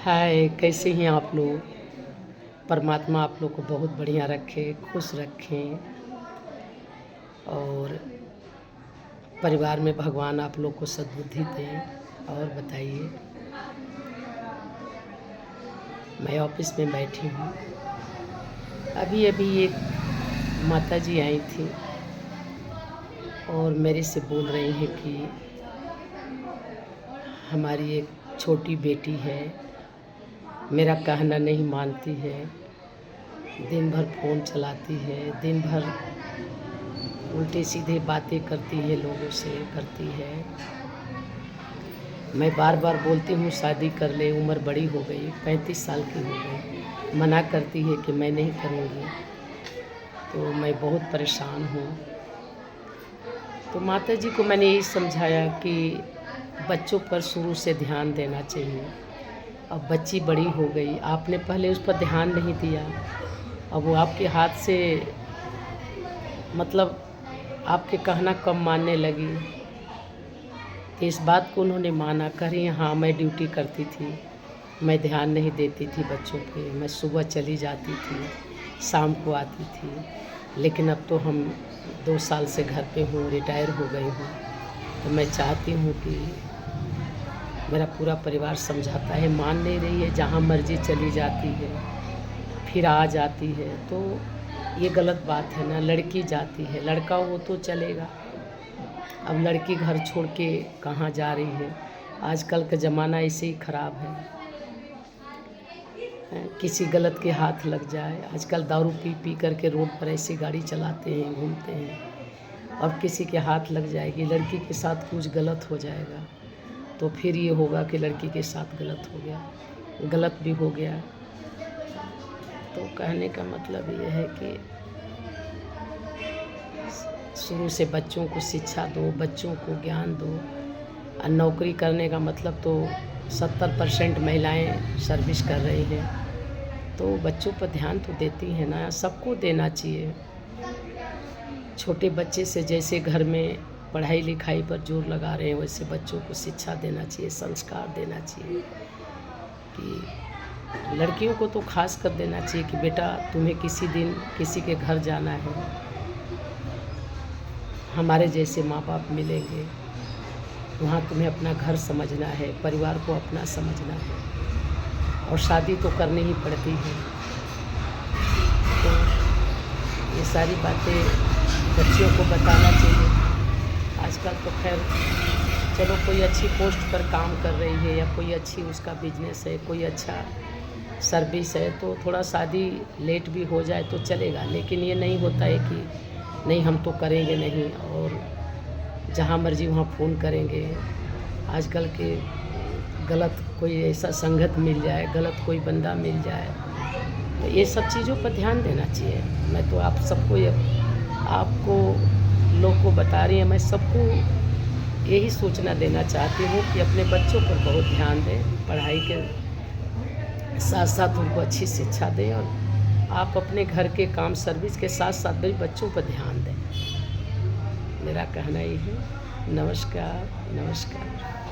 हाय, कैसे हैं आप लोग। परमात्मा आप लोग को बहुत बढ़िया रखे, खुश रखें और परिवार में भगवान आप लोग को सद्बुद्धि दें। और बताइए, मैं ऑफिस में बैठी हूँ। अभी अभी एक माता जी आई थी और मेरे से बोल रही हैं कि हमारी एक छोटी बेटी है, मेरा कहना नहीं मानती है, दिन भर फ़ोन चलाती है, दिन भर उल्टे सीधे बातें करती है, लोगों से करती है। मैं बार बार बोलती हूँ शादी कर ले, उम्र बड़ी हो गई, 35 साल की हो गई, मना करती है कि मैं नहीं करूँगी। तो मैं बहुत परेशान हूँ। तो माता जी को मैंने यही समझाया कि बच्चों पर शुरू से ध्यान देना चाहिए। अब बच्ची बड़ी हो गई, आपने पहले उस पर ध्यान नहीं दिया, अब वो आपके हाथ से मतलब आपके कहना कम मानने लगी। तो इस बात को उन्होंने माना, कह रही हाँ मैं ड्यूटी करती थी, मैं ध्यान नहीं देती थी बच्चों पे, मैं सुबह चली जाती थी, शाम को आती थी, लेकिन अब तो हम 2 साल से घर पे हूँ, रिटायर हो गई हूँ। तो मैं चाहती हूँ कि मेरा पूरा परिवार समझाता है, मान नहीं रही है, जहाँ मर्जी चली जाती है, फिर आ जाती है। तो ये गलत बात है ना, लड़की जाती है, लड़का हो तो चलेगा। अब लड़की घर छोड़ के कहाँ जा रही है। आजकल का ज़माना ऐसे ही ख़राब है, किसी गलत के हाथ लग जाए। आजकल दारू पी पी करके रोड पर ऐसी गाड़ी चलाते हैं, घूमते हैं, और किसी के हाथ लग जाएगी, लड़की के साथ कुछ गलत हो जाएगा तो फिर ये होगा कि लड़की के साथ गलत हो गया, गलत भी हो गया। तो कहने का मतलब ये है कि शुरू से बच्चों को शिक्षा दो, बच्चों को ज्ञान दो। और नौकरी करने का मतलब तो 70% महिलाएं सर्विस कर रही हैं, तो बच्चों पर ध्यान तो देती हैं ना, सबको देना चाहिए। छोटे बच्चे से जैसे घर में पढ़ाई लिखाई पर जोर लगा रहे हैं, वैसे बच्चों को शिक्षा देना चाहिए, संस्कार देना चाहिए। कि लड़कियों को तो खास कर देना चाहिए कि बेटा तुम्हें किसी दिन किसी के घर जाना है, हमारे जैसे माँ बाप मिलेंगे, वहाँ तुम्हें अपना घर समझना है, परिवार को अपना समझना है, और शादी तो करनी ही पड़ती है। तो ये सारी बातें बच्चियों को बताना चाहिए। आजकल तो खैर चलो कोई अच्छी पोस्ट पर काम कर रही है, या कोई अच्छी उसका बिजनेस है, कोई अच्छा सर्विस है, तो थोड़ा शादी लेट भी हो जाए तो चलेगा। लेकिन ये नहीं होता है कि नहीं हम तो करेंगे नहीं, और जहाँ मर्जी वहाँ फ़ोन करेंगे। आजकल के गलत कोई ऐसा संगत मिल जाए, गलत कोई बंदा मिल जाए, तो ये सब चीज़ों पर ध्यान देना चाहिए। मैं तो आप सबको आपको लोग को बता रही हैं, मैं सबको यही सूचना देना चाहती हूँ कि अपने बच्चों पर बहुत ध्यान दें, पढ़ाई के साथ साथ उनको अच्छी शिक्षा दें, और आप अपने घर के काम सर्विस के साथ साथ भी बच्चों पर ध्यान दें। मेरा कहना ये है। नमस्कार, नमस्कार।